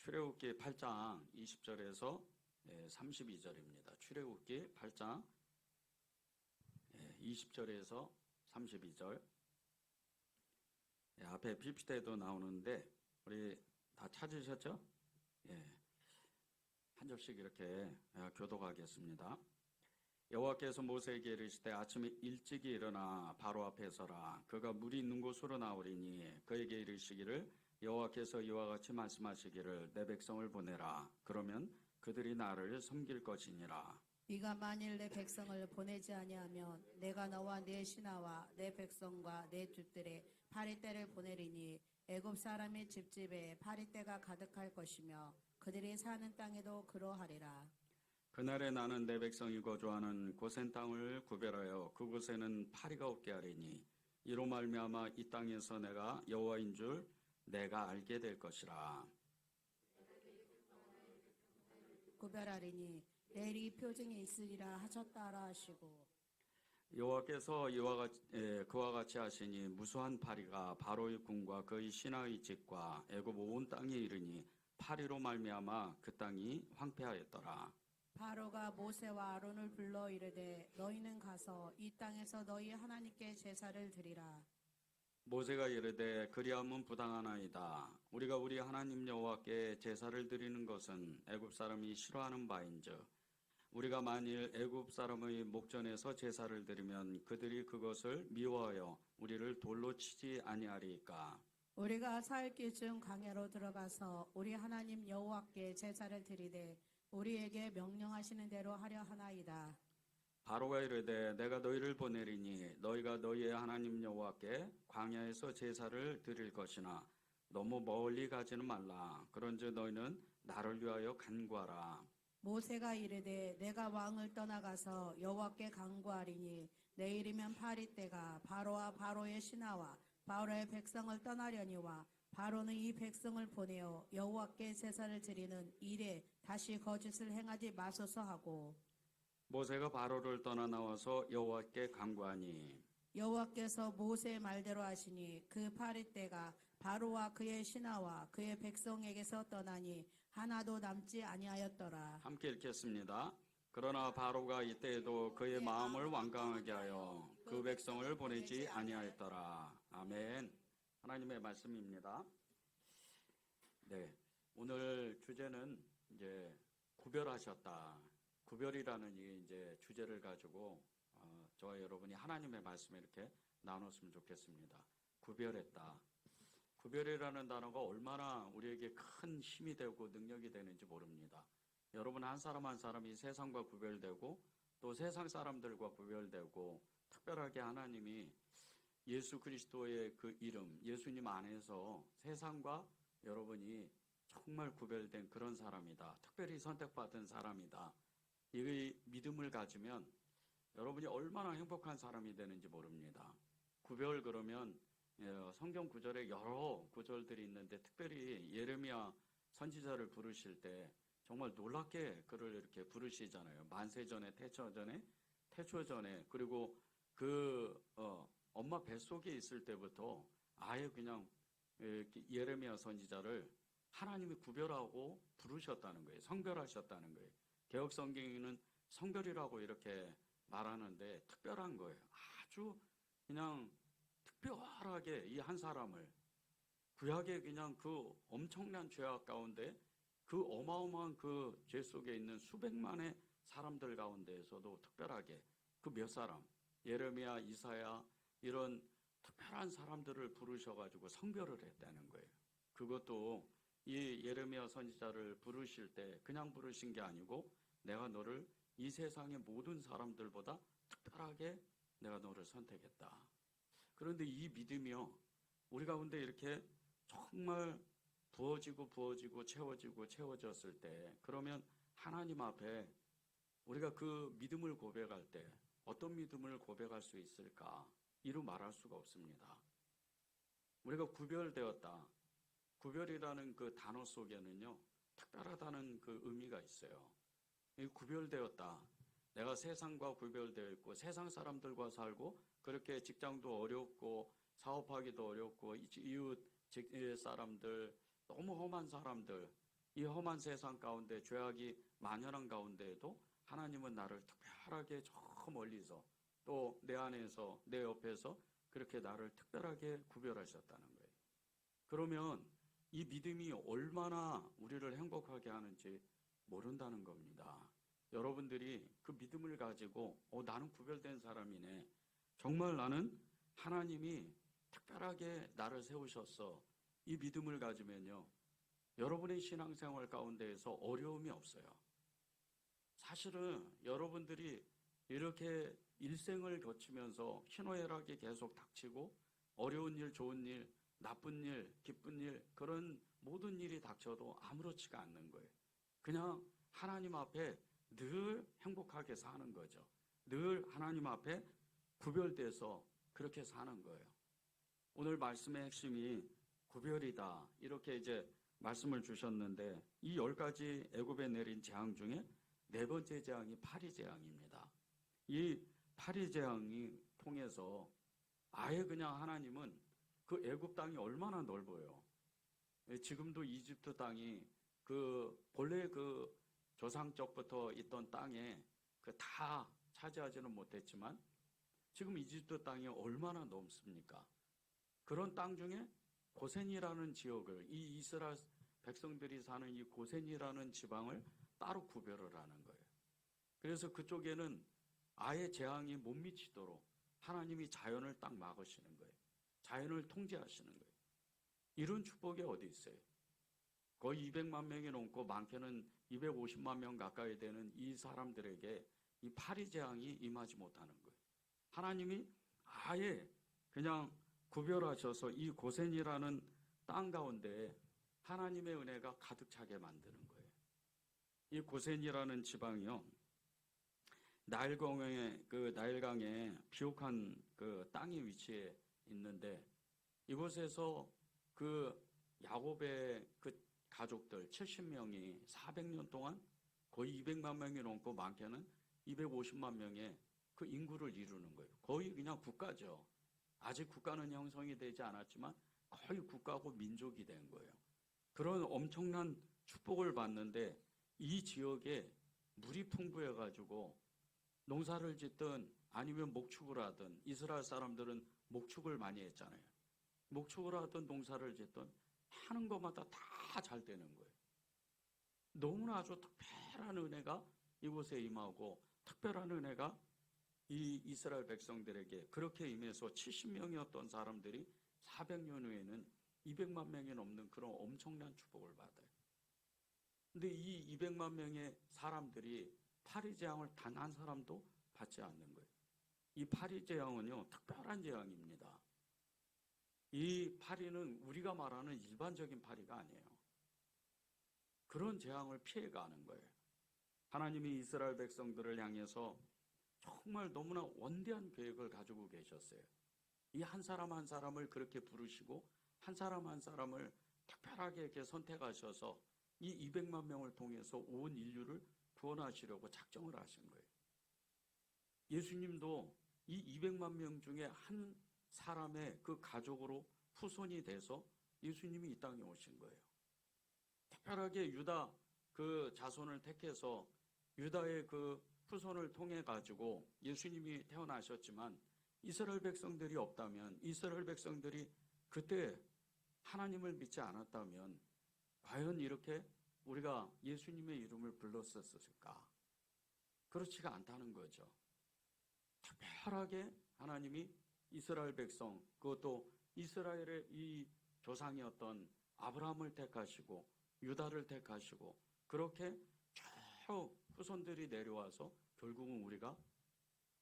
출애굽기 8장 20절에서 32절입니다. 출애굽기 8장 20절에서 32절. 앞에 PPT에도 나오는데 우리 다 찾으셨죠? 한 절씩 이렇게 교독하겠습니다. 여호와께서 모세에게 이르시되 아침에 일찍이 일어나 바로 앞에 서라. 그가 물이 있는 곳으로 나오리니 그에게 이르시기를 여호와께서 이와 같이 말씀하시기를 내 백성을 보내라. 그러면 그들이 나를 섬길 것이니라. 네가 만일 내 백성을 보내지 아니하면 내가 너와 네 신하와 내 백성과 내 족들의 파리떼를 보내리니 애굽 사람의 집집에 파리떼가 가득할 것이며 그들이 사는 땅에도 그러하리라. 그날에 나는 내 백성이 거주하는 고센 땅을 구별하여 그곳에는 파리가 없게 하리니 이로 말미암아 이 땅에서 내가 여호와인 줄 내가 알게 될 것이라. 구별하리니 내일이 표징에 있으리라 하셨다라 하시고 여호와께서 그와 같이 하시니 무수한 파리가 바로의 궁과 그의 신하의 집과 애굽 온 땅에 이르니 파리로 말미암아 그 땅이 황폐하였더라. 바로가 모세와 아론을 불러 이르되 너희는 가서 이 땅에서 너희 하나님께 제사를 드리라. 모세가 이르되 그리함은 부당하나이다. 우리가 우리 하나님 여호와께 제사를 드리는 것은 애굽 사람이 싫어하는 바인즉 우리가 만일 애굽 사람의 목전에서 제사를 드리면 그들이 그것을 미워하여 우리를 돌로 치지 아니하리이까. 우리가 사흘길 중 광야로 들어가서 우리 하나님 여호와께 제사를 드리되 우리에게 명령하시는 대로 하려 하나이다. 바로가 이르되 내가 너희를 보내리니 너희가 너희의 하나님 여호와께 광야에서 제사를 드릴 것이나 너무 멀리 가지는 말라. 그런즉 너희는 나를 위하여 간구하라. 모세가 이르되 내가 왕을 떠나가서 여호와께 간구하리니 내일이면 파리떼가 바로와 바로의 신하와 바로의 백성을 떠나려니와 바로는 이 백성을 보내어 여호와께 제사를 드리는 일에 다시 거짓을 행하지 마소서 하고 모세가 바로를 떠나 나와서 여호와께 간구하니 여호와께서 모세의 말대로 하시니 그 파리떼가 바로와 그의 신하와 그의 백성에게서 떠나니 하나도 남지 아니하였더라. 함께 읽겠습니다. 그러나 바로가 이때에도 그의 마음을 완강하게 하여 그 백성을 보내지 아니하였더라. 아멘. 하나님의 말씀입니다. 네, 오늘 주제는 이제 구별하셨다. 구별이라는 이제 주제를 가지고 저와 여러분이 하나님의 말씀을 이렇게 나눴으면 좋겠습니다. 구별했다. 구별이라는 단어가 얼마나 우리에게 큰 힘이 되고 능력이 되는지 모릅니다. 여러분 한 사람 한 사람이 세상과 구별되고 또 세상 사람들과 구별되고 특별하게 하나님이 예수 그리스도의 그 이름, 예수님 안에서 세상과 여러분이 정말 구별된 그런 사람이다. 특별히 선택받은 사람이다. 이 믿음을 가지면 여러분이 얼마나 행복한 사람이 되는지 모릅니다. 구별 그러면 성경 구절에 여러 구절들이 있는데 특별히 예레미야 선지자를 부르실 때 정말 놀랍게 그를 이렇게 부르시잖아요. 만세전에 태초전에 그리고 그 엄마 뱃속에 있을 때부터 아예 그냥 예레미야 선지자를 하나님이 구별하고 부르셨다는 거예요. 성별하셨다는 거예요. 개혁 성경에는 성별이라고 이렇게 말하는데 특별한 거예요. 아주 그냥 특별하게 이 한 사람을 구약의 그냥 그 엄청난 죄악 가운데 그 어마어마한 그 죄 속에 있는 수백만의 사람들 가운데에서도 특별하게 그 몇 사람 예레미야, 이사야 이런 특별한 사람들을 부르셔가지고 성별을 했다는 거예요. 그것도 이 예레미야 선지자를 부르실 때 그냥 부르신 게 아니고 내가 너를 이 세상의 모든 사람들보다 특별하게 내가 너를 선택했다. 그런데 이 믿음이요 우리 가운데 이렇게 정말 부어지고 채워졌을 때 그러면 하나님 앞에 우리가 그 믿음을 고백할 때 어떤 믿음을 고백할 수 있을까? 이루 말할 수가 없습니다. 우리가 구별되었다. 구별이라는 그 단어 속에는요 특별하다는 그 의미가 있어요. 구별되었다. 내가 세상과 구별되어 있고 세상 사람들과 살고 그렇게 직장도 어렵고 사업하기도 어렵고 이웃 사람들 너무 험한 사람들 이 험한 세상 가운데 죄악이 만연한 가운데에도 하나님은 나를 특별하게 저 멀리서 또 내 안에서 내 옆에서 그렇게 나를 특별하게 구별하셨다는 거예요. 그러면 이 믿음이 얼마나 우리를 행복하게 하는지 모른다는 겁니다. 여러분들이 그 믿음을 가지고 나는 구별된 사람이네. 정말 나는 하나님이 특별하게 나를 세우셨어. 이 믿음을 가지면요. 여러분의 신앙생활 가운데에서 어려움이 없어요. 사실은 여러분들이 이렇게 일생을 거치면서 희노애락이 계속 닥치고 어려운 일, 좋은 일, 나쁜 일, 기쁜 일, 그런 모든 일이 닥쳐도 아무렇지가 않는 거예요. 그냥 하나님 앞에 늘 행복하게 사는 거죠. 늘 하나님 앞에 구별돼서 그렇게 사는 거예요. 오늘 말씀의 핵심이 구별이다. 이렇게 이제 말씀을 주셨는데 이 10가지 애굽에 내린 재앙 중에 네 번째 재앙이 파리 재앙입니다. 이 파리 재앙이 통해서 아예 그냥 하나님은 그 애굽 땅이 얼마나 넓어요. 지금도 이집트 땅이 본래 조상적부터 있던 땅에 다 차지하지는 못했지만 지금 이집트 땅이 얼마나 넓습니까? 그런 땅 중에 고센이라는 지역을 이 이스라엘 백성들이 사는 이 고센이라는 지방을 따로 구별을 하는 거예요. 그래서 그쪽에는 아예 재앙이 못 미치도록 하나님이 자연을 딱 막으시는 거예요. 자연을 통제하시는 거예요. 이런 축복이 어디 있어요? 거의 200만 명이 넘고 많게는 250만 명 가까이 되는 이 사람들에게 이 파리 재앙이 임하지 못하는 거예요. 하나님이 아예 그냥 구별하셔서 이 고센이라는 땅 가운데 하나님의 은혜가 가득 차게 만드는 거예요. 이 고센이라는 지방이요. 나일강에 비옥한 땅이 위치해 있는데 이곳에서 야곱의 가족들 70명이 400년 동안 거의 200만 명이 넘고 많게는 250만 명의 그 인구를 이루는 거예요. 거의 그냥 국가죠. 아직 국가는 형성이 되지 않았지만 거의 국가고 민족이 된 거예요. 그런 엄청난 축복을 받는데 이 지역에 물이 풍부해가지고 농사를 짓든 아니면 목축을 하든 이스라엘 사람들은 목축을 많이 했잖아요. 목축을 하든 농사를 짓든 하는 것마다 다 잘 되는 거예요. 너무나 아주 특별한 은혜가 이곳에 임하고 특별한 은혜가 이 이스라엘 백성들에게 그렇게 임해서 70명이었던 사람들이 400년 후에는 200만 명이 넘는 그런 엄청난 축복을 받아요. 근데 이 200만 명의 사람들이 파리 재앙을 단 한 사람도 받지 않는 거예요. 이 파리 재앙은요, 특별한 재앙입니다. 이 파리는 우리가 말하는 일반적인 파리가 아니에요. 그런 재앙을 피해가는 거예요. 하나님이 이스라엘 백성들을 향해서 정말 너무나 원대한 계획을 가지고 계셨어요. 이 한 사람 한 사람을 그렇게 부르시고 한 사람 한 사람을 특별하게 이렇게 선택하셔서 이 200만 명을 통해서 온 인류를 구원하시려고 작정을 하신 거예요. 예수님도 이 200만 명 중에 한 사람의 그 가족으로 후손이 돼서 예수님이 이 땅에 오신 거예요. 특별하게 유다 자손을 택해서 유다의 후손을 통해 가지고 예수님이 태어나셨지만 이스라엘 백성들이 없다면 이스라엘 백성들이 그때 하나님을 믿지 않았다면 과연 이렇게 우리가 예수님의 이름을 불렀었을까? 그렇지가 않다는 거죠. 특별하게 하나님이 이스라엘 백성, 그것도 이스라엘의 이 조상이었던 아브라함을 택하시고 유다를 택하시고 그렇게 쭉 후손들이 내려와서 결국은 우리가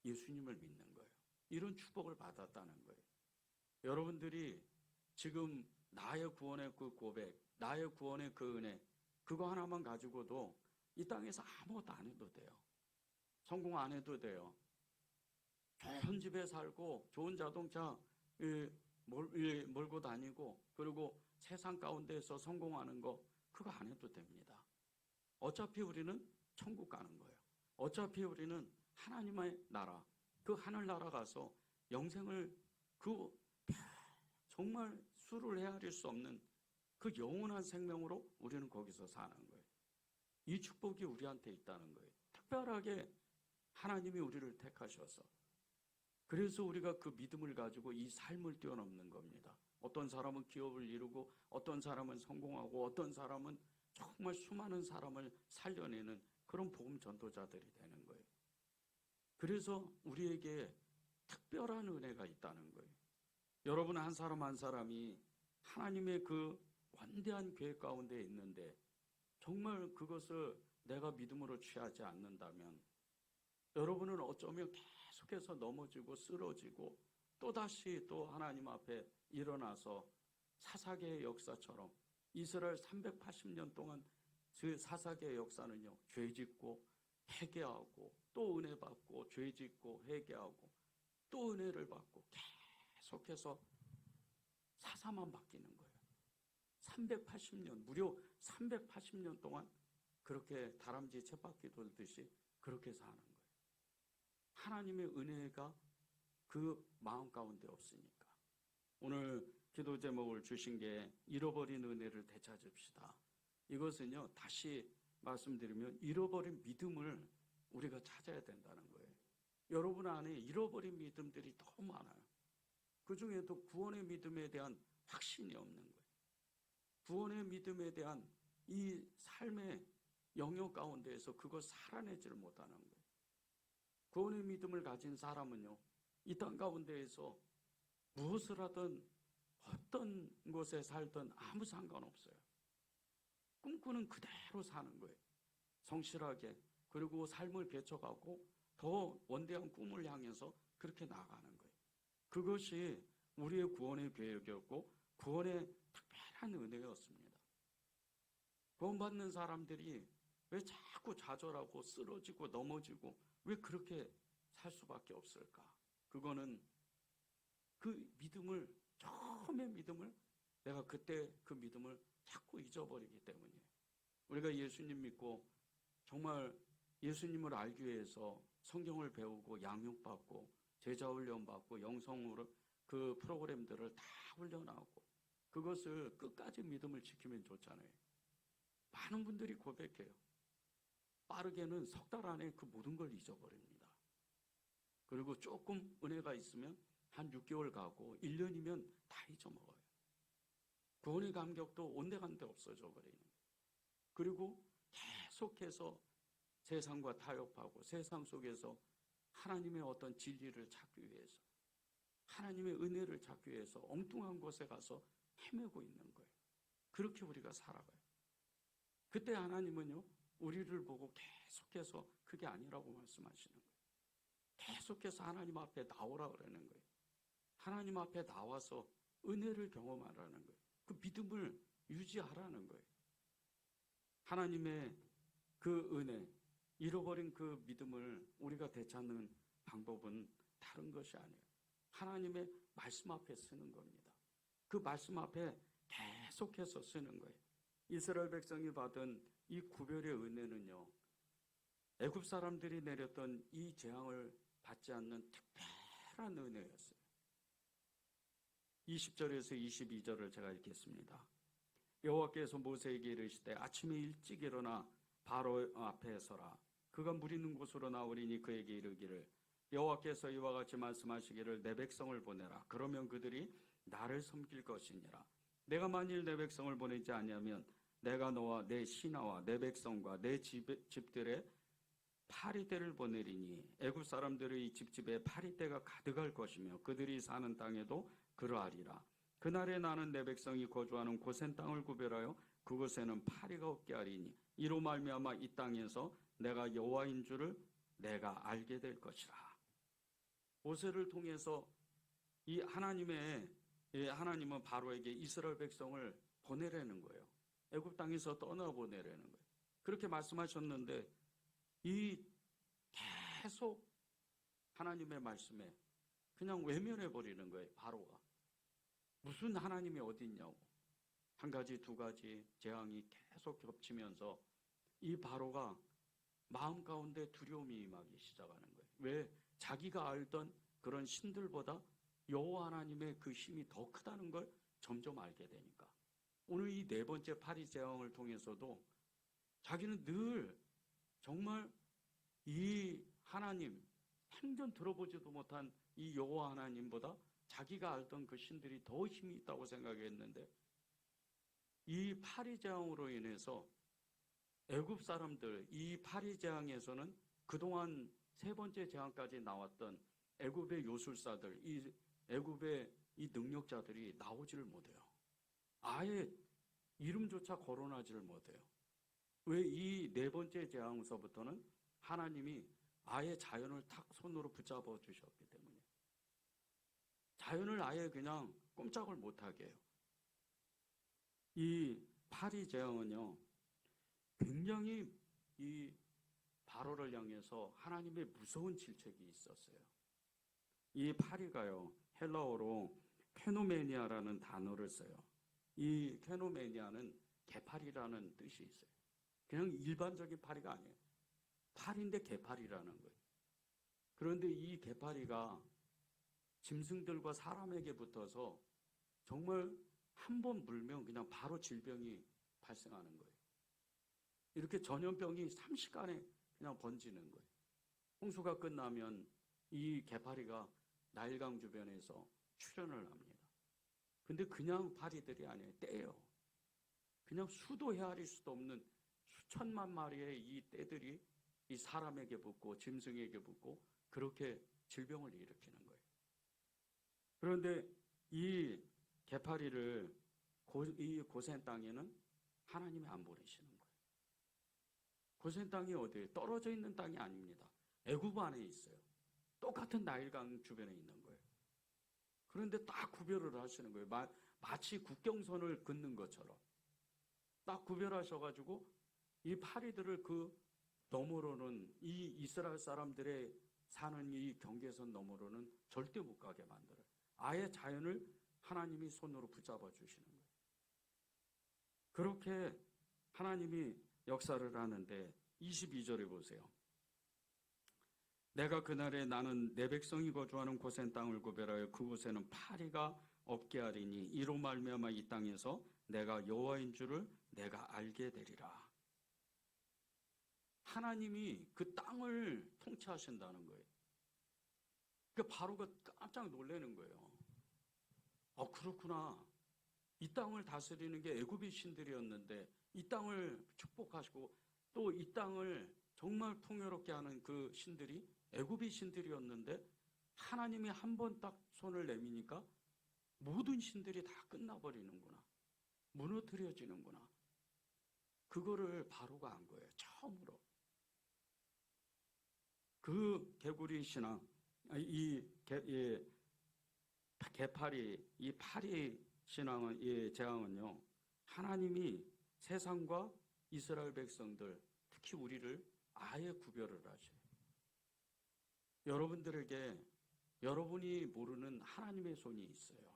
예수님을 믿는 거예요. 이런 축복을 받았다는 거예요. 여러분들이 지금 나의 구원의 그 고백, 나의 구원의 그 은혜, 그거 하나만 가지고도 이 땅에서 아무것도 안 해도 돼요. 성공 안 해도 돼요. 좋은 집에 살고 좋은 자동차 몰고 다니고 그리고 세상 가운데서 성공하는 거 그거 안 해도 됩니다. 어차피 우리는 천국 가는 거예요. 어차피 우리는 하나님의 나라, 그 하늘나라 가서 영생을 정말 수를 헤아릴 수 없는 그 영원한 생명으로 우리는 거기서 사는 거예요. 이 축복이 우리한테 있다는 거예요. 특별하게 하나님이 우리를 택하셔서, 그래서 우리가 그 믿음을 가지고 이 삶을 뛰어넘는 겁니다. 어떤 사람은 기업을 이루고, 어떤 사람은 성공하고, 어떤 사람은 정말 수많은 사람을 살려내는 그런 복음 전도자들이 되는 거예요. 그래서 우리에게 특별한 은혜가 있다는 거예요. 여러분 한 사람 한 사람이 하나님의 그 원대한 계획 가운데 있는데, 정말 그것을 내가 믿음으로 취하지 않는다면 여러분은 어쩌면 계속해서 넘어지고 쓰러지고 또다시 또 하나님 앞에 일어나서 사사계의 역사처럼, 이스라엘 380년 동안 그 사사계의 역사는요, 죄짓고 회개하고 또 은혜 받고 죄짓고 회개하고 또 은혜를 받고 계속해서 사사만 바뀌는 거예요. 380년, 무려 380년 동안 그렇게 다람쥐 쳇바퀴 돌듯이 그렇게 사는 거예요. 하나님의 은혜가 그 마음 가운데 없으니까. 오늘 기도 제목을 주신 게 잃어버린 은혜를 되찾읍시다. 이것은요, 다시 말씀드리면 잃어버린 믿음을 우리가 찾아야 된다는 거예요. 여러분 안에 잃어버린 믿음들이 너무 많아요. 그 중에도 구원의 믿음에 대한 확신이 없는 거예요. 구원의 믿음에 대한 이 삶의 영역 가운데에서 그걸 살아내지를 못하는 거예요. 구원의 믿음을 가진 사람은요, 이 땅 가운데에서 무엇을 하든 어떤 곳에 살든 아무 상관없어요. 꿈꾸는 그대로 사는 거예요. 성실하게, 그리고 삶을 개척하고 더 원대한 꿈을 향해서 그렇게 나아가는 거예요. 그것이 우리의 구원의 계획이었고 구원의 특별한 은혜였습니다. 구원받는 사람들이 왜 자꾸 좌절하고 쓰러지고 넘어지고 왜 그렇게 살 수밖에 없을까? 그거는 그 믿음을, 처음의 믿음을, 내가 그때 그 믿음을 자꾸 잊어버리기 때문이에요. 우리가 예수님 믿고 정말 예수님을 알기 위해서 성경을 배우고 양육받고 제자 훈련받고 영성으로 그 프로그램들을 다 훈련하고 그것을 끝까지 믿음을 지키면 좋잖아요. 많은 분들이 고백해요. 빠르게는 석 달 안에 그 모든 걸 잊어버립니다. 그리고 조금 은혜가 있으면 한 6개월 가고 1년이면 다 잊어먹어요. 구원의 감격도 온데간데 없어져 버리는 거예요. 그리고 계속해서 세상과 타협하고 세상 속에서 하나님의 어떤 진리를 찾기 위해서, 하나님의 은혜를 찾기 위해서 엉뚱한 곳에 가서 헤매고 있는 거예요. 그렇게 우리가 살아가요. 그때 하나님은요, 우리를 보고 계속해서 그게 아니라고 말씀하시는 거예요. 계속해서 하나님 앞에 나오라 그러는 거예요. 하나님 앞에 나와서 은혜를 경험하라는 거예요. 그 믿음을 유지하라는 거예요. 하나님의 그 은혜, 잃어버린 그 믿음을 우리가 되찾는 방법은 다른 것이 아니에요. 하나님의 말씀 앞에 쓰는 겁니다. 그 말씀 앞에 계속해서 쓰는 거예요. 이스라엘 백성이 받은 이 구별의 은혜는요, 애굽 사람들이 내렸던 이 재앙을 받지 않는 특별한 은혜였어요. 20절에서 22절을 제가 읽겠습니다. 여호와께서 모세에게 이르시되 아침에 일찍 일어나 바로 앞에 서라. 그가 물 있는 곳으로 나오리니 그에게 이르기를 여호와께서 이와 같이 말씀하시기를 내 백성을 보내라. 그러면 그들이 나를 섬길 것이니라. 내가 만일 내 백성을 보내지 아니하면 내가 너와 내 신하와 내 백성과 내 집들의 파리떼를 보내리니 애굽 사람들의 집집에 파리떼가 가득할 것이며 그들이 사는 땅에도 그러하리라. 그날에 나는 내 백성이 거주하는 고센 땅을 구별하여 그곳에는 파리가 없게 하리니 이로 말미암아 이 땅에서 내가 여호와인 줄을 내가 알게 될 것이라. 모세를 통해서 이 하나님은 바로에게 이스라엘 백성을 보내라는 거예요. 애굽 땅에서 떠나보내라는 거예요. 그렇게 말씀하셨는데 이 계속 하나님의 말씀에 그냥 외면해 버리는 거예요. 바로가 무슨 하나님이 어디 있냐고, 한 가지 두 가지 재앙이 계속 겹치면서 이 바로가 마음 가운데 두려움이 임하기 시작하는 거예요. 왜? 자기가 알던 그런 신들보다 여호와 하나님의 그 힘이 더 크다는 걸 점점 알게 되니까. 오늘 이 네 번째 파리 재앙을 통해서도 자기는 늘 정말 이 하나님, 생전 들어보지도 못한 이 여호와 하나님보다 자기가 알던 그 신들이 더 힘이 있다고 생각했는데, 이 파리 재앙으로 인해서 애굽 사람들, 이 파리 재앙에서는 그동안 세 번째 재앙까지 나왔던 애굽의 요술사들, 이 애굽의 이 능력자들이 나오지를 못해요. 아예 이름조차 거론하지를 못해요. 왜? 이 네 번째 재앙서부터는 하나님이 아예 자연을 탁 손으로 붙잡아 주셨기 때문에 자연을 아예 그냥 꼼짝을 못하게 해요. 이 파리 재앙은요, 굉장히 이 바로를 향해서 하나님의 무서운 질책이 있었어요. 이 파리가요, 헬라어로 페노메니아라는 단어를 써요. 이 페노메니아는 개파리라는 뜻이 있어요. 그냥 일반적인 파리가 아니에요. 파리인데 개파리라는 거예요. 그런데 이 개파리가 짐승들과 사람에게 붙어서 정말 한 번 물면 그냥 바로 질병이 발생하는 거예요. 이렇게 전염병이 순식간에 그냥 번지는 거예요. 홍수가 끝나면 이 개파리가 나일강 주변에서 출현을 합니다. 근데 그냥 파리들이 아니에요. 떼요. 그냥 수도 헤아릴 수도 없는 수천만 마리의 이 떼들이 이 사람에게 붙고 짐승에게 붙고 그렇게 질병을 일으키는 거예요. 그런데 이 개파리를 이 고센 땅에는 하나님이 안 보내시는 거예요. 고센 땅이 어디예요? 떨어져 있는 땅이 아닙니다. 애굽 안에 있어요. 똑같은 나일강 주변에 있는 거예요. 그런데 딱 구별을 하시는 거예요. 마치 국경선을 긋는 것처럼 딱 구별하셔가지고 이 파리들을 그 너머로는, 이 이스라엘 사람들의 사는 이 경계선 너머로는 절대 못 가게 만들어요. 아예 자연을 하나님이 손으로 붙잡아 주시는 거예요. 그렇게 하나님이 역사를 하는데 22절에 보세요. 내가 그날에 나는 내 백성이 거주하는 고센 땅을 구별하여 그곳에는 파리가 없게 하리니 이로 말미암아 이 땅에서 내가 여호와인 줄을 내가 알게 되리라. 하나님이 그 땅을 통치하신다는 거예요. 그 바로가 깜짝 놀라는 거예요. 그렇구나. 이 땅을 다스리는 게 애굽의 신들이었는데 이 땅을 축복하시고 또 이 땅을 정말 풍요롭게 하는 그 신들이 애굽의 신들이었는데 하나님이 한 번 딱 손을 내미니까 모든 신들이 다 끝나버리는구나. 무너뜨려지는구나. 그거를 바로가 안 거예요. 처음으로. 그 개구리 신앙, 개파리, 이 파리 신앙은, 이 재앙은요, 하나님이 세상과 이스라엘 백성들, 특히 우리를 아예 구별을 하셔요. 여러분들에게 여러분이 모르는 하나님의 손이 있어요.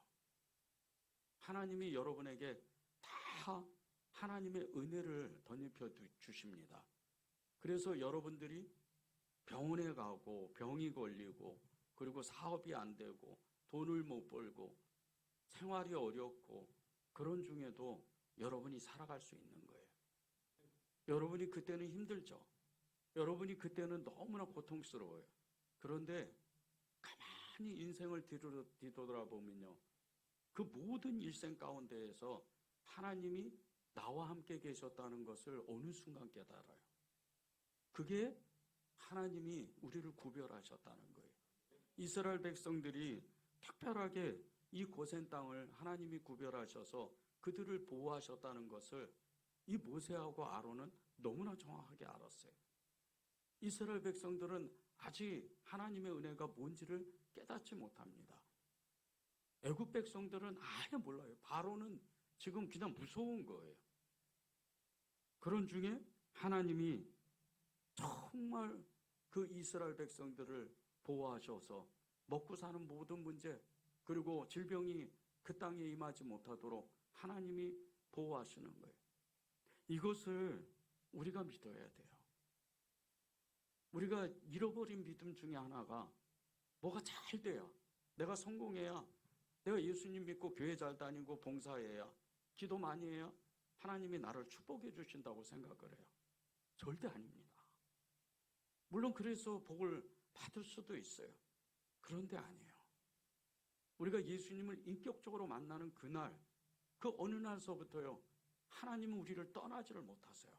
하나님이 여러분에게 다 하나님의 은혜를 덧입혀 주십니다. 그래서 여러분들이 병원에 가고 병이 걸리고 그리고 사업이 안 되고 돈을 못 벌고 생활이 어렵고 그런 중에도 여러분이 살아갈 수 있는 거예요. 여러분이 그때는 힘들죠. 여러분이 그때는 너무나 고통스러워요. 그런데 가만히 인생을 뒤돌아보면요, 그 모든 일생 가운데에서 하나님이 나와 함께 계셨다는 것을 어느 순간 깨달아요. 그게 하나님이 우리를 구별하셨다는 거예요. 이스라엘 백성들이 특별하게 이 고센 땅을 하나님이 구별하셔서 그들을 보호하셨다는 것을 이 모세하고 아론은 너무나 정확하게 알았어요. 이스라엘 백성들은 아직 하나님의 은혜가 뭔지를 깨닫지 못합니다. 애굽 백성들은 아예 몰라요. 바로는 지금 그냥 무서운 거예요. 그런 중에 하나님이 정말 그 이스라엘 백성들을 보호하셔서 먹고 사는 모든 문제, 그리고 질병이 그 땅에 임하지 못하도록 하나님이 보호하시는 거예요. 이것을 우리가 믿어야 돼요. 우리가 잃어버린 믿음 중에 하나가 뭐가 잘 돼야, 내가 성공해야, 내가 예수님 믿고 교회 잘 다니고 봉사해야, 기도 많이 해야 하나님이 나를 축복해 주신다고 생각을 해요. 절대 아닙니다. 물론 그래서 복을 받을 수도 있어요. 그런데 아니에요. 우리가 예수님을 인격적으로 만나는 그날, 그 어느 날서부터요, 하나님은 우리를 떠나지를 못하세요.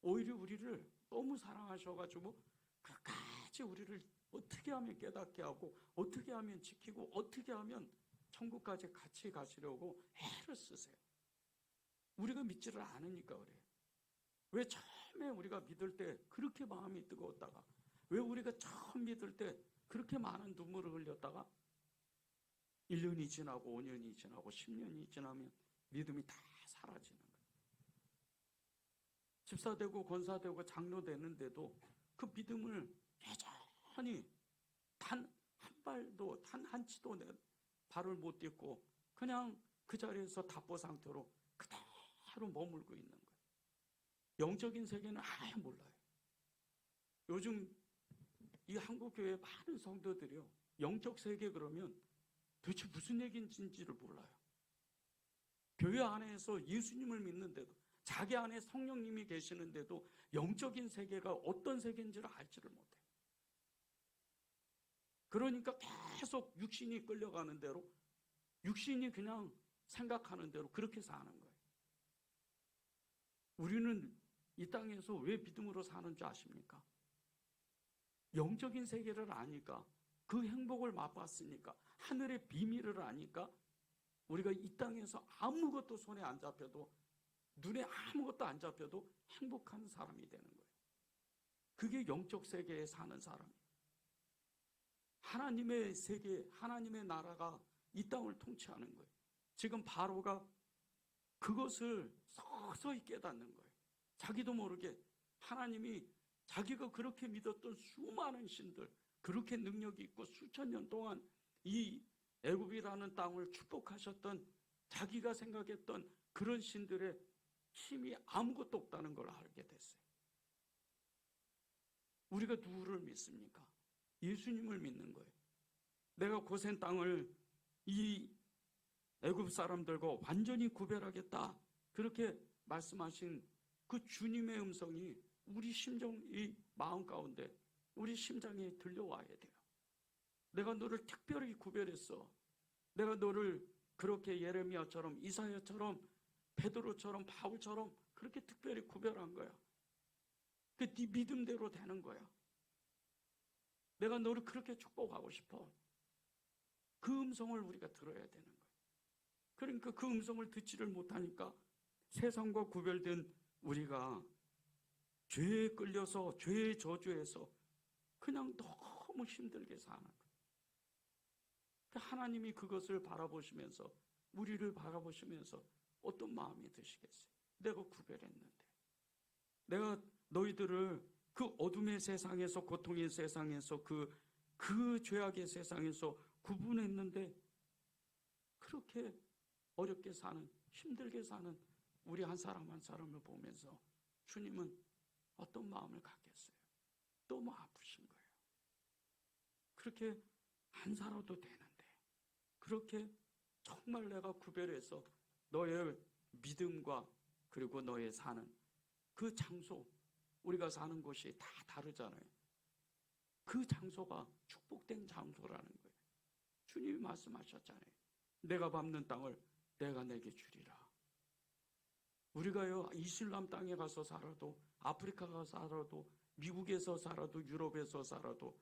오히려 우리를 너무 사랑하셔가지고 끝까지 우리를 어떻게 하면 깨닫게 하고, 어떻게 하면 지키고, 어떻게 하면 천국까지 같이 가시려고 애를 쓰세요. 우리가 믿지를 않으니까 그래요. 왜 처음에 우리가 믿을 때 그렇게 마음이 뜨거웠다가, 왜 우리가 처음 믿을 때 그렇게 많은 눈물을 흘렸다가 1년이 지나고 5년이 지나고 10년이 지나면 믿음이 다 사라지는 거예요. 집사되고 권사되고 장로 되는데도 그 믿음을 여전히 단 한 발도, 단 한 치도 발을 못 딛고 그냥 그 자리에서 답보 상태로 그대로 머물고 있는 거예요. 영적인 세계는 아예 몰라요. 요즘 이 한국교회 많은 성도들이요, 영적 세계 그러면 도대체 무슨 얘기인지를 몰라요. 교회 안에서 예수님을 믿는데도, 자기 안에 성령님이 계시는데도 영적인 세계가 어떤 세계인지를 알지를 못해요. 그러니까 계속 육신이 끌려가는 대로, 육신이 그냥 생각하는 대로 그렇게 사는 거예요. 우리는 이 땅에서 왜 믿음으로 사는 줄 아십니까? 영적인 세계를 아니까, 그 행복을 맛봤으니까, 하늘의 비밀을 아니까 우리가 이 땅에서 아무것도 손에 안 잡혀도, 눈에 아무것도 안 잡혀도 행복한 사람이 되는 거예요. 그게 영적 세계에 사는 사람이에요. 하나님의 세계, 하나님의 나라가 이 땅을 통치하는 거예요. 지금 바로가 그것을 서서히 깨닫는 거예요. 자기도 모르게 하나님이 자기가 그렇게 믿었던 수많은 신들, 그렇게 능력이 있고 수천 년 동안 이 애굽이라는 땅을 축복하셨던, 자기가 생각했던 그런 신들의 힘이 아무것도 없다는 걸 알게 됐어요. 우리가 누구를 믿습니까? 예수님을 믿는 거예요. 내가 고센 땅을 이 애굽 사람들과 완전히 구별하겠다, 그렇게 말씀하신 그 주님의 음성이 우리 심정, 이 마음 가운데, 우리 심장에 들려와야 돼요. 내가 너를 특별히 구별했어. 내가 너를 그렇게 예레미야처럼, 이사야처럼, 베드로처럼, 바울처럼 그렇게 특별히 구별한 거야. 그 네 믿음대로 되는 거야. 내가 너를 그렇게 축복하고 싶어. 그 음성을 우리가 들어야 되는 거예요. 그러니까 그 음성을 듣지를 못하니까 세상과 구별된 우리가 죄에 끌려서, 죄의 저주에서 그냥 너무 힘들게 사는 거예요. 하나님이 그것을 바라보시면서, 우리를 바라보시면서 어떤 마음이 드시겠어요? 내가 구별했는데, 내가 너희들을 그 어둠의 세상에서, 고통의 세상에서, 그 죄악의 세상에서 구분했는데, 그렇게 어렵게 사는, 힘들게 사는 우리 한 사람 한 사람을 보면서 주님은 어떤 마음을 갖겠어요? 너무 아프신 거예요. 그렇게 안 살아도 되는데, 그렇게 정말 내가 구별해서 너의 믿음과 그리고 너의 사는 그 장소, 우리가 사는 곳이 다 다르잖아요. 그 장소가 축복된 장소라는 거예요. 주님이 말씀하셨잖아요. 내가 밟는 땅을 내가 내게 주리라. 우리가요, 이슬람 땅에 가서 살아도, 아프리카 가서 살아도, 미국에서 살아도, 유럽에서 살아도,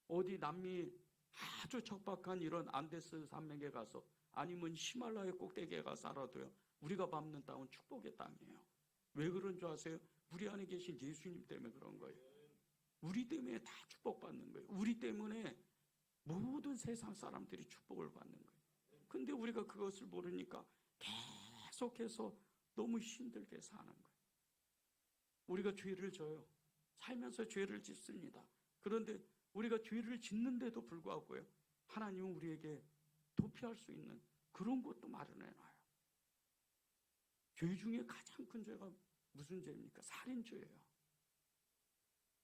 어디 남미 아주 척박한 이런 안데스 산맥에 가서, 아니면 히말라야 꼭대기에 가서 살아도요, 우리가 밟는 땅은 축복의 땅이에요. 왜 그런 줄 아세요? 우리 안에 계신 예수님 때문에 그런 거예요. 우리 때문에 다 축복받는 거예요. 우리 때문에 모든 세상 사람들이 축복을 받는 거예요. 근데 우리가 그것을 모르니까 계속해서 너무 힘들게 사는 거예요. 우리가 죄를 져요. 살면서 죄를 짓습니다. 그런데 우리가 죄를 짓는데도 불구하고요, 하나님은 우리에게 도피할 수 있는 그런 것도 마련해놔요. 죄 중에 가장 큰 죄가 무슨 죄입니까? 살인죄예요.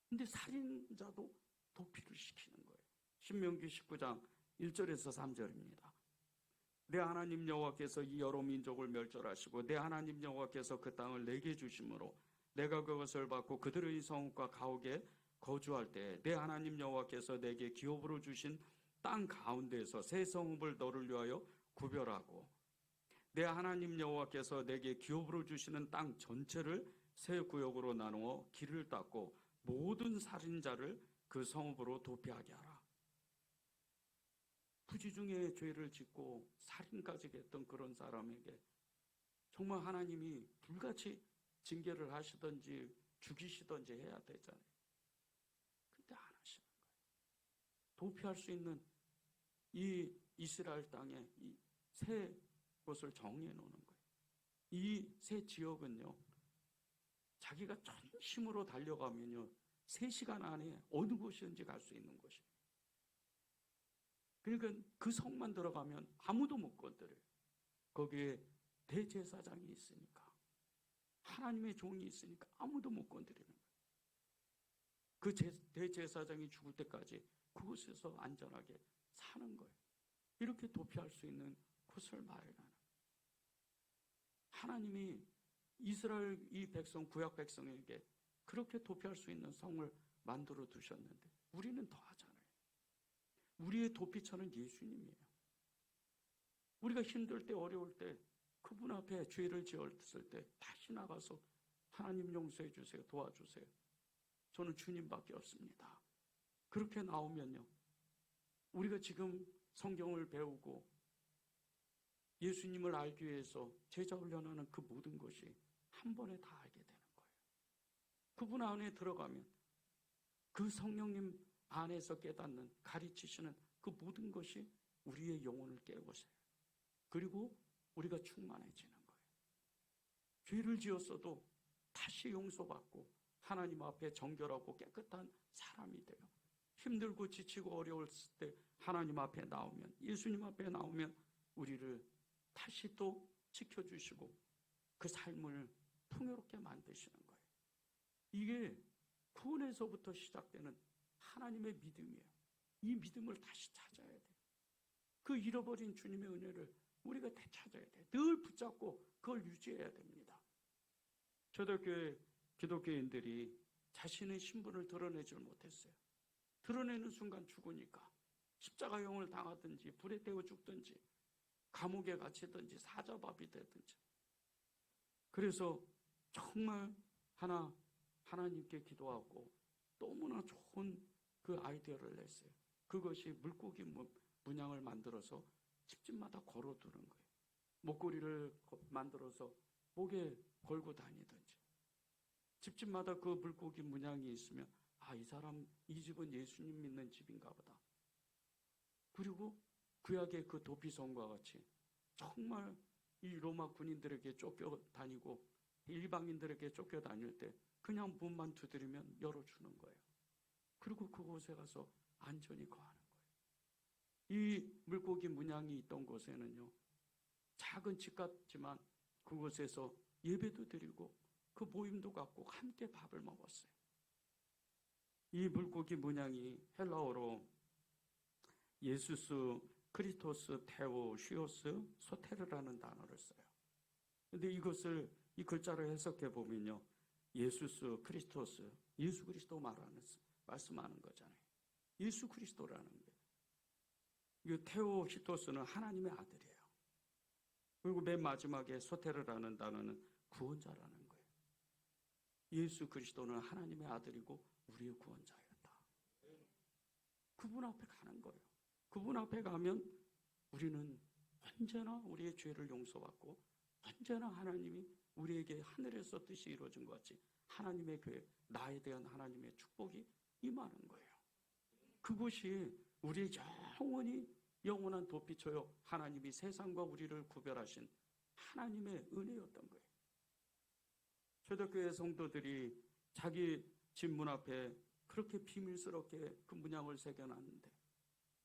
근데 살인자도 도피를 시키는 거예요. 신명기 19장 1절에서 3절입니다. 내 하나님 여호와께서 이 여러 민족을 멸절하시고 내 하나님 여호와께서 그 땅을 내게 주심으로 내가 그것을 받고 그들의 성읍과 가옥에 거주할 때 내 하나님 여호와께서 내게 기업으로 주신 땅 가운데에서 새 성읍을 너를 위하여 구별하고 내 하나님 여호와께서 내게 기업으로 주시는 땅 전체를 새 구역으로 나누어 길을 닦고 모든 살인자를 그 성읍으로 도피하게 하라. 부지 중에 죄를 짓고 살인까지 했던 그런 사람에게 정말 하나님이 불같이 징계를 하시든지 죽이시든지 해야 되잖아요. 근데 안 하시는 거예요. 도피할 수 있는 이 이스라엘 땅에 이 새 곳을 정해 놓는 거예요. 이 새 지역은요, 자기가 전심으로 달려가면요 3시간 안에 어느 곳이든지 갈 수 있는 곳이에요. 그러니까 그 성만 들어가면 아무도 못 건드려요. 거기에 대제사장이 있으니까, 하나님의 종이 있으니까 아무도 못 건드리는 거예요. 그 대제사장이 죽을 때까지 그곳에서 안전하게 사는 거예요. 이렇게 도피할 수 있는 곳을 마련하는 거예요. 하나님이 이스라엘 이 백성, 구약 백성에게 그렇게 도피할 수 있는 성을 만들어 두셨는데 우리는 더 하잖아요. 우리의 도피처는 예수님이에요. 우리가 힘들 때, 어려울 때, 그분 앞에 죄를 지었을 때 다시 나가서 하나님 용서해 주세요, 도와주세요. 저는 주님밖에 없습니다. 그렇게 나오면요, 우리가 지금 성경을 배우고 예수님을 알기 위해서 제자 훈련하는 그 모든 것이 한 번에 다 알게 되는 거예요. 그분 안에 들어가면 그 성령님 안에서 깨닫는, 가르치시는 그 모든 것이 우리의 영혼을 깨우세요. 그리고 우리가 충만해지는 거예요. 죄를 지었어도 다시 용서받고 하나님 앞에 정결하고 깨끗한 사람이 돼요. 힘들고 지치고 어려웠을 때 하나님 앞에 나오면, 예수님 앞에 나오면 우리를 다시 또 지켜주시고 그 삶을 풍요롭게 만드시는 거예요. 이게 구원에서부터 시작되는 하나님의 믿음이에요. 이 믿음을 다시 찾아야 돼요. 그 잃어버린 주님의 은혜를 우리가 되찾아야 돼요. 늘 붙잡고 그걸 유지해야 됩니다. 초대교회 기독교인들이 자신의 신분을 드러내질 못했어요. 드러내는 순간 죽으니까 십자가형을 당하든지 불에 태워 죽든지 감옥에 갇히든지 사자밥이 되든지. 그래서 정말 하나님께 기도하고 너무나 좋은 그 아이디어를 냈어요. 그것이 물고기 문양을 만들어서 집집마다 걸어두는 거예요. 목걸이를 만들어서 목에 걸고 다니든지. 집집마다 그 물고기 문양이 있으면 이 사람, 이 집은 예수님 믿는 집인가 보다. 그리고 구약의 그 도피성과 같이 정말 이 로마 군인들에게 쫓겨다니고 일방인들에게 쫓겨다닐 때 그냥 문만 두드리면 열어주는 거예요. 그리고 그곳에 가서 안전히 거하는 거예요. 이 물고기 문양이 있던 곳에는요, 작은 집 같지만 그곳에서 예배도 드리고 그 모임도 갖고 함께 밥을 먹었어요. 이 물고기 문양이 헬라어로 예수스, 크리스토스, 테오, 쉬오스, 소테르라는 단어를 써요. 근데 이것을 이 글자를 해석해 보면요, 예수스, 크리스토스, 예수 그리스도 말씀하는 거잖아요. 예수 그리스도라는 게. 이 테오 히토스는 하나님의 아들이에요. 그리고 맨 마지막에 소테르라는 단어는 구원자라는 거예요. 예수 그리스도는 하나님의 아들이고 우리의 구원자였다. 그분 앞에 가는 거예요. 그분 앞에 가면 우리는 언제나 우리의 죄를 용서받고 언제나 하나님이 우리에게 하늘에서 뜻이 이루어진 것 같이 하나님의 교회, 나에 대한 하나님의 축복이 임하는 거예요. 그것이 우리의 영원한 도피처요, 하나님이 세상과 우리를 구별하신 하나님의 은혜였던 거예요. 초대교회 성도들이 자기 집 문 앞에 그렇게 비밀스럽게 그 문양을 새겨놨는데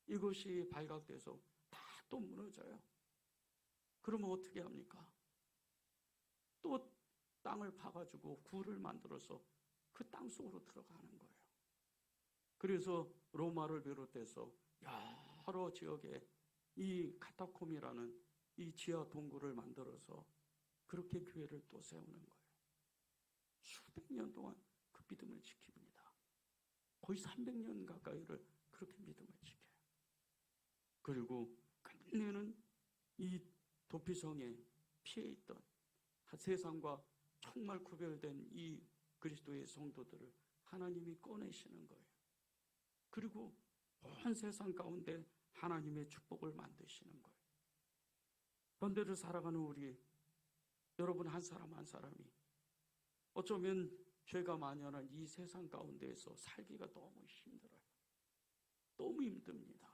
이것이 발각돼서 다 또 무너져요. 그러면 어떻게 합니까? 또 땅을 파가지고 굴을 만들어서 그 땅 속으로 들어가는 거예요. 그래서 로마를 비롯해서 여러 지역에 이 카타콤이라는 이 지하 동굴을 만들어서 그렇게 교회를 또 세우는 거예요. 수백 년 동안 그 믿음을 지킵니다. 거의 300년 가까이를 그렇게 믿음을 지켜요. 그리고 끝내는 이 도피성에 피해 있던 세상과 정말 구별된 이 그리스도의 성도들을 하나님이 꺼내시는 거예요. 그리고 온 세상 가운데 하나님의 축복을 만드시는 거예요. 번대를 살아가는 우리 여러분 한 사람 한 사람이 어쩌면 죄가 만연한 이 세상 가운데에서 살기가 너무 힘들어요. 너무 힘듭니다.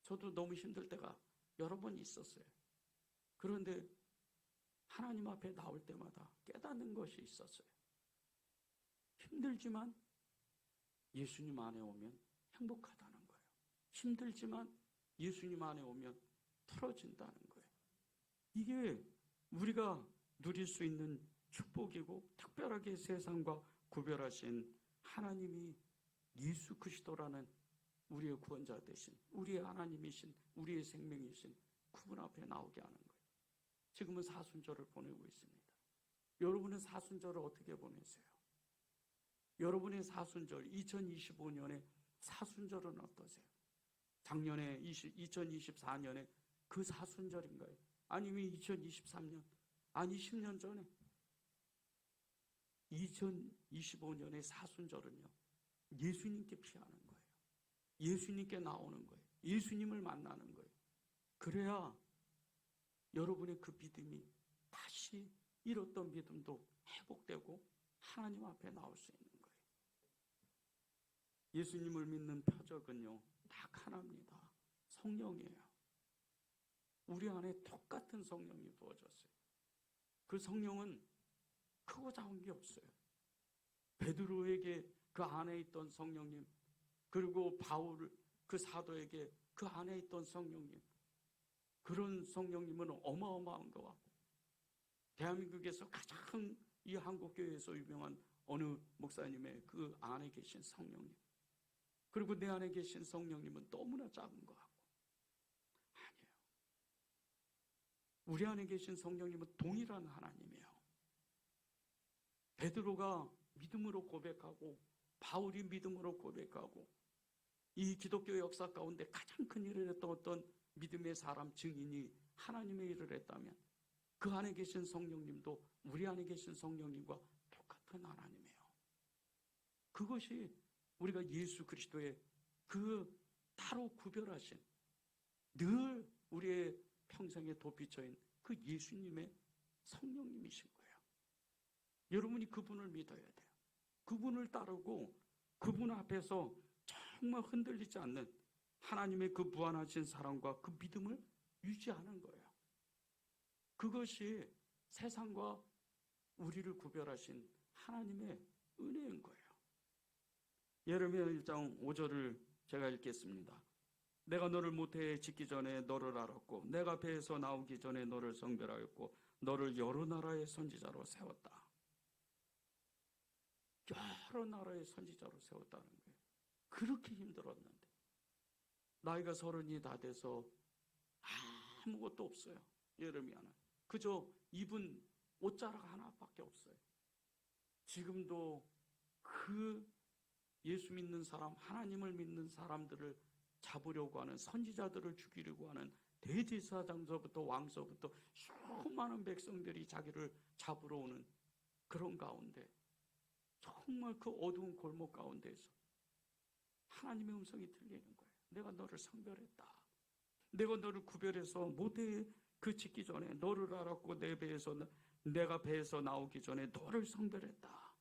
저도 너무 힘들 때가 여러 번 있었어요. 그런데 하나님 앞에 나올 때마다 깨닫는 것이 있었어요. 힘들지만 예수님 안에 오면 행복하다는 거예요. 힘들지만 예수님 안에 오면 풀어진다는 거예요. 이게 우리가 누릴 수 있는 축복이고 특별하게 세상과 구별하신 하나님이 예수 그리스도라는 우리의 구원자 되신 우리의 하나님이신 우리의 생명이신 그분 앞에 나오게 하는 거예요. 지금은 사순절을 보내고 있습니다. 여러분은 사순절을 어떻게 보내세요? 여러분의 사순절 2025년에 사순절은 어떠세요? 작년에 2024년에 그 사순절인가요? 아니면 2023년? 아니 10년 전에 2025년의 사순절은요 예수님께 피하는 거예요. 예수님께 나오는 거예요. 예수님을 만나는 거예요. 그래야 여러분의 그 믿음이 다시 잃었던 믿음도 회복되고 하나님 앞에 나올 수 있는 거예요. 예수님을 믿는 표적은요 딱 하나입니다. 성령이에요. 우리 안에 똑같은 성령이 부어졌어요. 그 성령은 크고 작은 게 없어요. 베드로에게 그 안에 있던 성령님, 그리고 바울 그 사도에게 그 안에 있던 성령님, 그런 성령님은 어마어마한 것 같고, 대한민국에서 가장 이 한국교회에서 유명한 어느 목사님의 그 안에 계신 성령님, 그리고 내 안에 계신 성령님은 너무나 작은 것 같고, 아니에요. 우리 안에 계신 성령님은 동일한 하나님이에요. 베드로가 믿음으로 고백하고 바울이 믿음으로 고백하고 이 기독교 역사 가운데 가장 큰 일을 했던 어떤 믿음의 사람 증인이 하나님의 일을 했다면 그 안에 계신 성령님도 우리 안에 계신 성령님과 똑같은 하나님이에요. 그것이 우리가 예수 그리스도의 그 따로 구별하신 늘 우리의 평생에 도피처인 그 예수님의 성령님이신 거예요. 여러분이 그분을 믿어야 돼요. 그분을 따르고 그분 앞에서 정말 흔들리지 않는 하나님의 그 무한하신 사랑과 그 믿음을 유지하는 거예요. 그것이 세상과 우리를 구별하신 하나님의 은혜인 거예요. 예레미야 1장 5절을 제가 읽겠습니다. 내가 너를 모태에 짓기 전에 너를 알았고 내가 배에서 나오기 전에 너를 성별하였고 너를 여러 나라의 선지자로 세웠다. 여러 나라의 선지자로 세웠다는 거예요. 그렇게 힘들었는데 나이가 30이 다 돼서 아무것도 없어요. 예레미야는 그저 입은 옷자락 하나밖에 없어요. 지금도 그 예수 믿는 사람, 하나님을 믿는 사람들을 잡으려고 하는, 선지자들을 죽이려고 하는 대제사장서부터 왕서부터 수많은 백성들이 자기를 잡으러 오는 그런 가운데 정말 그 어두운 골목 가운데에서 하나님의 음성이 들리는 거예요. 내가 너를 성별했다. 내가 너를 구별해서 모태에 그 짓기 전에 너를 알았고 내가 배에서 나오기 전에 너를 성별했다.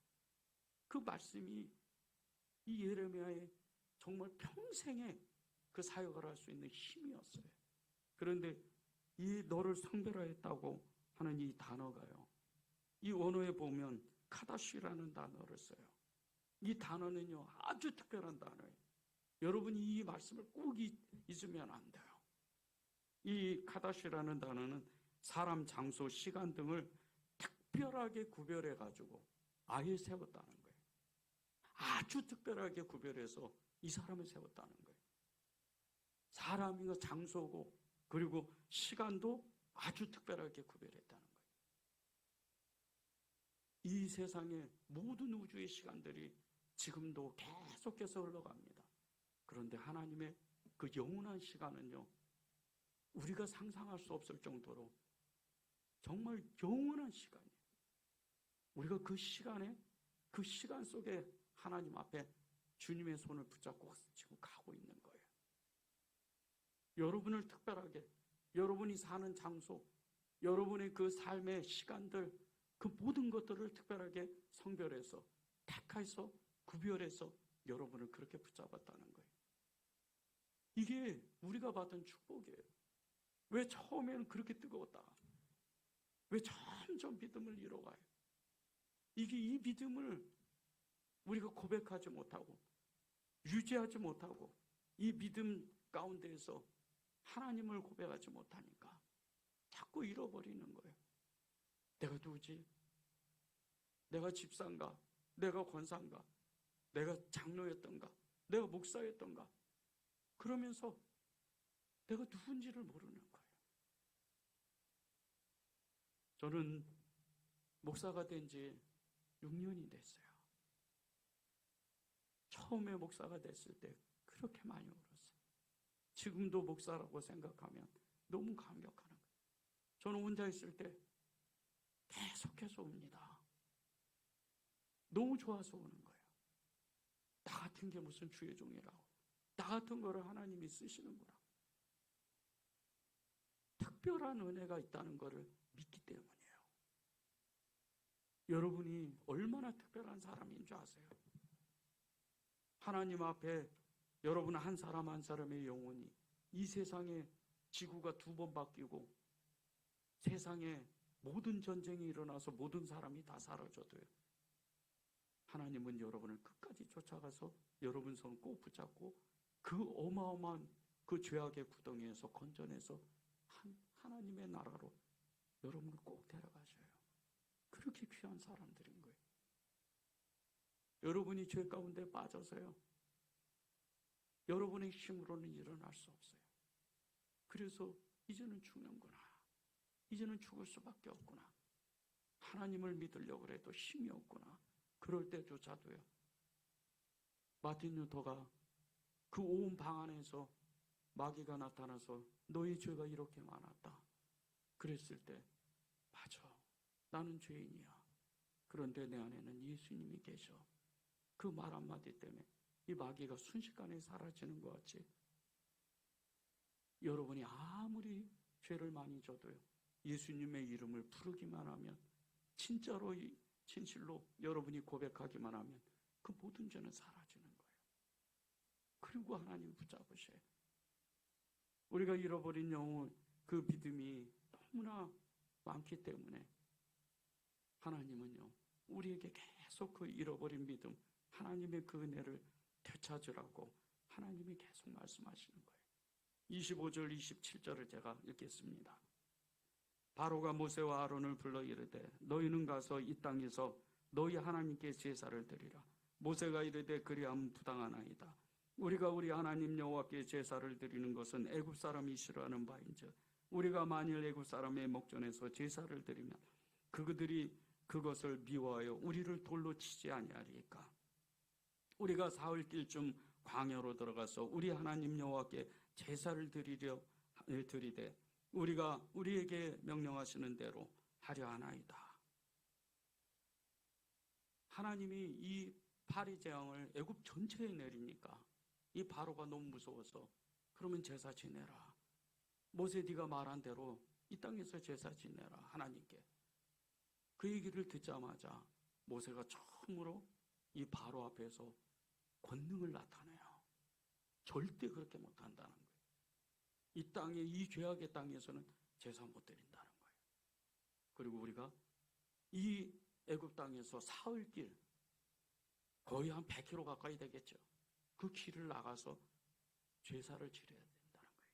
그 말씀이 이 예레미야의 정말 평생에 그 사역을 할 수 있는 힘이었어요. 그런데 이 너를 성별하였다고 하는 이 단어가요, 이 원어에 보면 카다시라는 단어를 써요. 이 단어는요 아주 특별한 단어예요. 여러분이 이 말씀을 꼭 잊으면 안 돼요. 이 카다시라는 단어는 사람, 장소, 시간 등을 특별하게 구별해 가지고 아예 세웠다는 거예요. 아주 특별하게 구별해서 이 사람을 세웠다는 거예요. 사람이고 장소고 그리고 시간도 아주 특별하게 구별했다는 거예요. 이 세상의 모든 우주의 시간들이 지금도 계속해서 흘러갑니다. 그런데 하나님의 그 영원한 시간은요, 우리가 상상할 수 없을 정도로 정말 영원한 시간이에요. 우리가 그 시간에, 그 시간 속에 하나님 앞에 주님의 손을 붙잡고 지금 가고 있는 거예요. 여러분을 특별하게, 여러분이 사는 장소, 여러분의 그 삶의 시간들, 그 모든 것들을 특별하게 성별해서, 택해서, 구별해서 여러분을 그렇게 붙잡았다는 거예요. 이게 우리가 받은 축복이에요. 왜 처음에는 그렇게 뜨거웠다가 왜 점점 믿음을 잃어가요? 이게 이 믿음을 우리가 고백하지 못하고 유지하지 못하고 이 믿음 가운데에서 하나님을 고백하지 못하니까 자꾸 잃어버리는 거예요. 내가 누구지? 내가 집사인가? 내가 권사인가? 내가 장로였던가? 내가 목사였던가? 그러면서 내가 누군지를 모르는 거예요. 저는 목사가 된 지 6년이 됐어요. 처음에 목사가 됐을 때 그렇게 많이 울었어요. 지금도 목사라고 생각하면 너무 감격하는 거예요. 저는 혼자 있을 때 계속해서 웁니다. 너무 좋아서 우는 거예요. 나 같은 게 무슨 주의 종이라고. 나 같은 거를 하나님이 쓰시는구나. 특별한 은혜가 있다는 것을 믿기 때문이에요. 여러분이 얼마나 특별한 사람인 줄 아세요? 하나님 앞에 여러분 한 사람 한 사람의 영혼이 이 세상에 지구가 2번 바뀌고 세상에 모든 전쟁이 일어나서 모든 사람이 다 사라져도요, 하나님은 여러분을 끝까지 쫓아가서 여러분 손 꼭 붙잡고 그 어마어마한 그 죄악의 구덩이에서 건져내서 하나님의 나라로 여러분을 꼭 데려가셔요. 그렇게 귀한 사람들인 거예요. 여러분이 죄 가운데 빠져서요, 여러분의 힘으로는 일어날 수 없어요. 그래서 이제는 죽는구나, 이제는 죽을 수밖에 없구나, 하나님을 믿으려고 해도 힘이 없구나, 그럴 때조차도요, 마틴 루터가 그 온 방 안에서 마귀가 나타나서 너희 죄가 이렇게 많았다 그랬을 때, 맞아, 나는 죄인이야. 그런데 내 안에는 예수님이 계셔. 그 말 한마디 때문에 이 마귀가 순식간에 사라지는 것 같이, 여러분이 아무리 죄를 많이 져도요, 예수님의 이름을 부르기만 하면, 진짜로 진실로 여러분이 고백하기만 하면 그 모든 죄는 사라지는 거예요. 그리고 하나님 붙잡으셔요. 우리가 잃어버린 영혼, 그 믿음이 너무나 많기 때문에 하나님은요, 우리에게 계속 그 잃어버린 믿음, 하나님의 그 은혜를 되찾으라고 하나님이 계속 말씀하시는 거예요. 25절 27절을 제가 읽겠습니다. 바로가 모세와 아론을 불러 이르되 너희는 가서 이 땅에서 너희 하나님께 제사를 드리라. 모세가 이르되 그리하면 부당하나이다. 우리가 우리 하나님 여호와께 제사를 드리는 것은 애굽 사람이 싫어하는 바인즉 우리가 만일 애굽 사람의 목전에서 제사를 드리면 그들이 그것을 미워하여 우리를 돌로 치지 아니하리까. 우리가 사흘길쯤 광야로 들어가서 우리 하나님 여호와께 제사를 드리되 우리가 우리에게 명령하시는 대로 하려 하나이다. 하나님이 이 파리 재앙을 애굽 전체에 내리니까 이 바로가 너무 무서워서 그러면 제사 지내라. 모세 네가 말한 대로 이 땅에서 제사 지내라 하나님께. 그 얘기를 듣자마자 모세가 처음으로 이 바로 앞에서 권능을 나타내요. 절대 그렇게 못한다는 거예요. 이 땅에, 이 죄악의 땅에서는 제사 못 드린다는 거예요. 그리고 우리가 이 애굽 땅에서 사흘길, 거의 한 100km 가까이 되겠죠. 그 길을 나가서 제사를 지내야 된다는 거예요.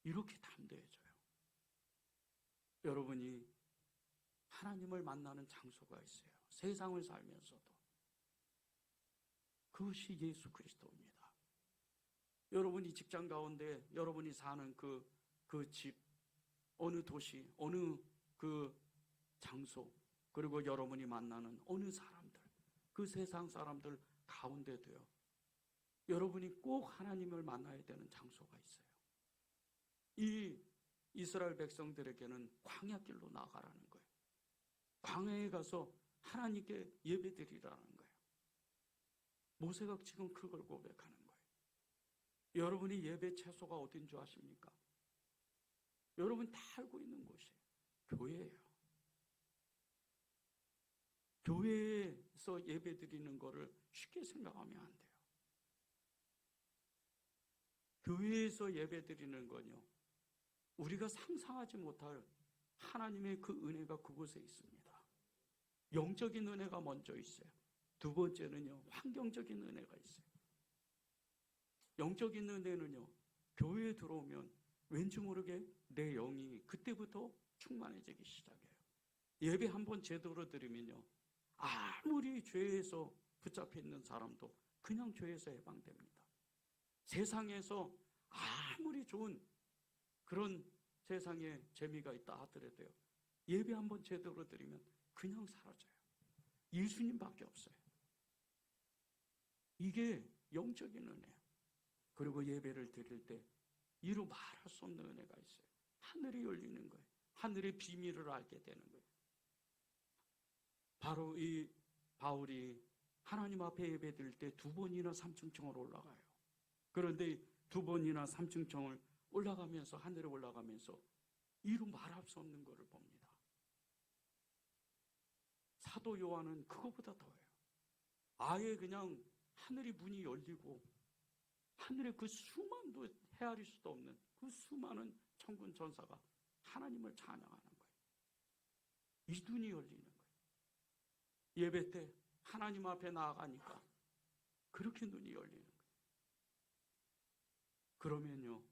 이렇게 담대해져요. 여러분이 하나님을 만나는 장소가 있어요. 세상을 살면서도. 그것이 예수 그리스도입니다. 여러분이 직장 가운데 여러분이 사는 그 그 집, 어느 도시, 어느 그 장소, 그리고 여러분이 만나는 어느 사람들, 그 세상 사람들 가운데도요, 여러분이 꼭 하나님을 만나야 되는 장소가 있어요. 이 이스라엘 백성들에게는 광야길로 나가라는 거예요. 광야에 가서 하나님께 예배드리라는 거예요. 모세가 지금 그걸 고백하는 거예요. 여러분이 예배 채소가 어딘 줄 아십니까? 여러분 다 알고 있는 곳이에요. 교회예요. 교회에서 예배드리는 거를 쉽게 생각하면 안 돼요. 교회에서 예배드리는 건요, 우리가 상상하지 못할 하나님의 그 은혜가 그곳에 있습니다. 영적인 은혜가 먼저 있어요. 두 번째는요, 환경적인 은혜가 있어요. 영적인 은혜는요, 교회에 들어오면 왠지 모르게 내 영이 그때부터 충만해지기 시작해요. 예배 한번 제대로 드리면요, 아무리 죄에서 붙잡혀 있는 사람도 그냥 죄에서 해방됩니다. 세상에서 아무리 좋은 그런 세상에 재미가 있다 하더라도요, 예배 한번 제대로 드리면 그냥 사라져요. 예수님밖에 없어요. 이게 영적인 은혜예요. 그리고 예배를 드릴 때 이루 말할 수 없는 은혜가 있어요. 하늘이 열리는 거예요. 하늘의 비밀을 알게 되는 거예요. 바로 이 바울이 하나님 앞에 예배 드릴 때 2번이나 3층청을 올라가요. 그런데 2번이나 3층청을 올라가면서, 하늘에 올라가면서 이루 말할 수 없는 것을 봅니다. 사도 요한은 그거보다 더해요. 아예 그냥 하늘이 문이 열리고 하늘의 그 수만도 헤아릴 수도 없는 그 수많은 천군 천사가 하나님을 찬양하는 거예요. 이 눈이 열리는 거예요. 예배 때 하나님 앞에 나아가니까 그렇게 눈이 열리는 거예요. 그러면요,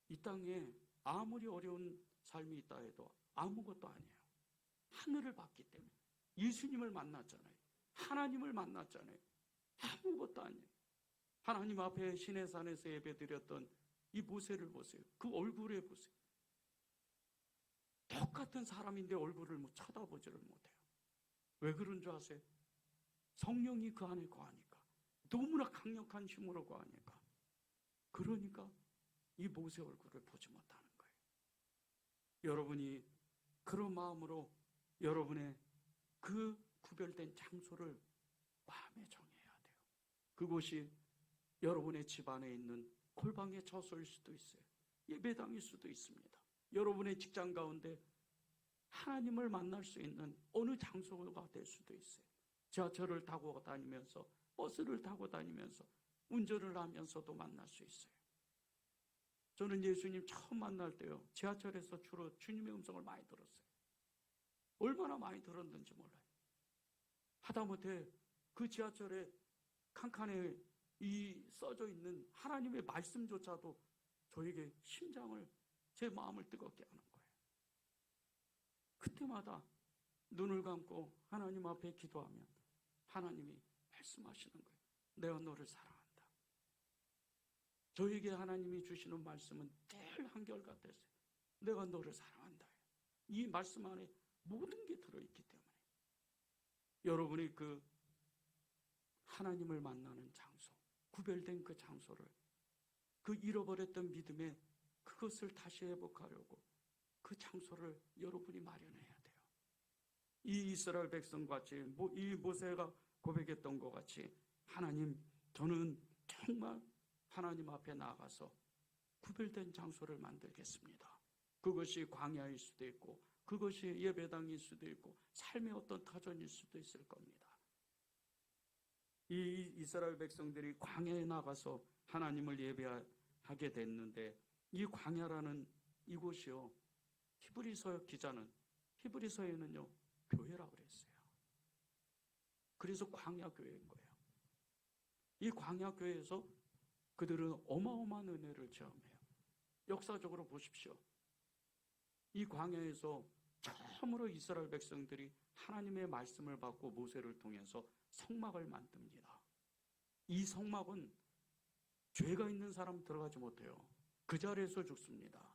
이 땅에 아무리 어려운 삶이 있다 해도 아무것도 아니에요. 하늘을 봤기 때문에. 예수님을 만났잖아요. 하나님을 만났잖아요. 아무것도 아니에요. 하나님 앞에 시내산에서 예배드렸던 이 모세를 보세요. 그 얼굴에 보세요. 똑같은 사람인데 얼굴을 뭐 쳐다보지를 못해요. 왜 그런 줄 아세요? 성령이 그 안에 거하니까. 너무나 강력한 힘으로 거하니까. 그러니까 이 모세 얼굴을 보지 못하는 거예요. 여러분이 그런 마음으로 여러분의 그 구별된 장소를 마음에 정해야 돼요. 그곳이 여러분의 집 안에 있는 골방의 처소일 수도 있어요. 예배당일 수도 있습니다. 여러분의 직장 가운데 하나님을 만날 수 있는 어느 장소가 될 수도 있어요. 지하철을 타고 다니면서, 버스를 타고 다니면서, 운전을 하면서도 만날 수 있어요. 저는 예수님 처음 만날 때요, 지하철에서 주로 주님의 음성을 많이 들었어요. 얼마나 많이 들었는지 몰라요. 하다못해 그 지하철에 칸칸에 이 써져 있는 하나님의 말씀조차도 저에게 심장을, 제 마음을 뜨겁게 하는 거예요. 그때마다 눈을 감고 하나님 앞에 기도하면 하나님이 말씀하시는 거예요. 내가 너를 사랑한다. 저에게 하나님이 주시는 말씀은 늘 한결같았어요. 내가 너를 사랑한다. 이 말씀 안에 모든 게 들어있기 때문에 여러분이 그 하나님을 만나는 장소, 구별된 그 장소를, 그 잃어버렸던 믿음에 그것을 다시 회복하려고 그 장소를 여러분이 마련해야 돼요. 이 이스라엘 백성같이, 이 모세가 고백했던 것 같이, 하나님, 저는 정말 하나님 앞에 나가서 구별된 장소를 만들겠습니다. 그것이 광야일 수도 있고, 그것이 예배당일 수도 있고, 삶의 어떤 터전일 수도 있을 겁니다. 이 이스라엘 백성들이 광야에 나가서 하나님을 예배하게 됐는데, 이 광야라는 이곳이요, 히브리서 기자는, 히브리서에는요, 교회라고 그랬어요. 그래서 광야교회인 거예요. 이 광야교회에서 그들은 어마어마한 은혜를 체험해요. 역사적으로 보십시오. 이 광야에서 처음으로 이스라엘 백성들이 하나님의 말씀을 받고 모세를 통해서 성막을 만듭니다. 이 성막은 죄가 있는 사람 들어가지 못해요. 그 자리에서 죽습니다.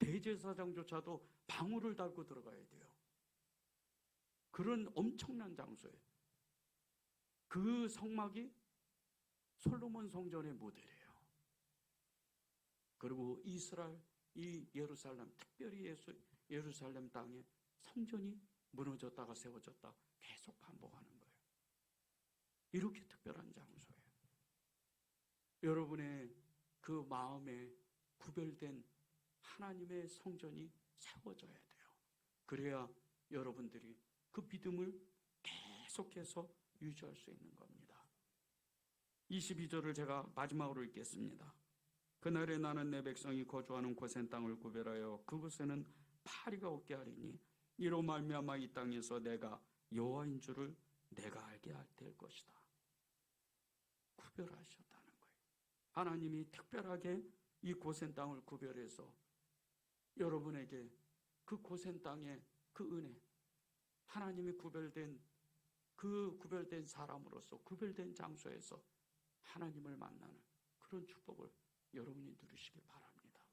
대제사장조차도 방울을 달고 들어가야 돼요. 그런 엄청난 장소예요. 그 성막이 솔로몬 성전의 모델이에요. 그리고 이스라엘, 이 예루살렘, 특별히 예루살렘 땅에 성전이 무너졌다가 세워졌다 계속 반복하는 거예요. 이렇게 특별한 장소예요. 여러분의 그 마음에 구별된 하나님의 성전이 세워져야 돼요. 그래야 여러분들이 그 믿음을 계속해서 유지할 수 있는 겁니다. 22절을 제가 마지막으로 읽겠습니다. 그날에 나는 내 백성이 거주하는 고센 땅을 구별하여 그곳에는 파리가 없게 하리니 이로 말미암아 이 땅에서 내가 여호와인 줄을 내가 알게 될 것이다. 구별하셨다는 거예요. 하나님이 특별하게 이 고센 땅을 구별해서 여러분에게 그 고센 땅의 그 은혜, 하나님이 구별된 그 구별된 사람으로서 구별된 장소에서 하나님을 만나는 그런 축복을 여러분이 누리시길 바랍니다.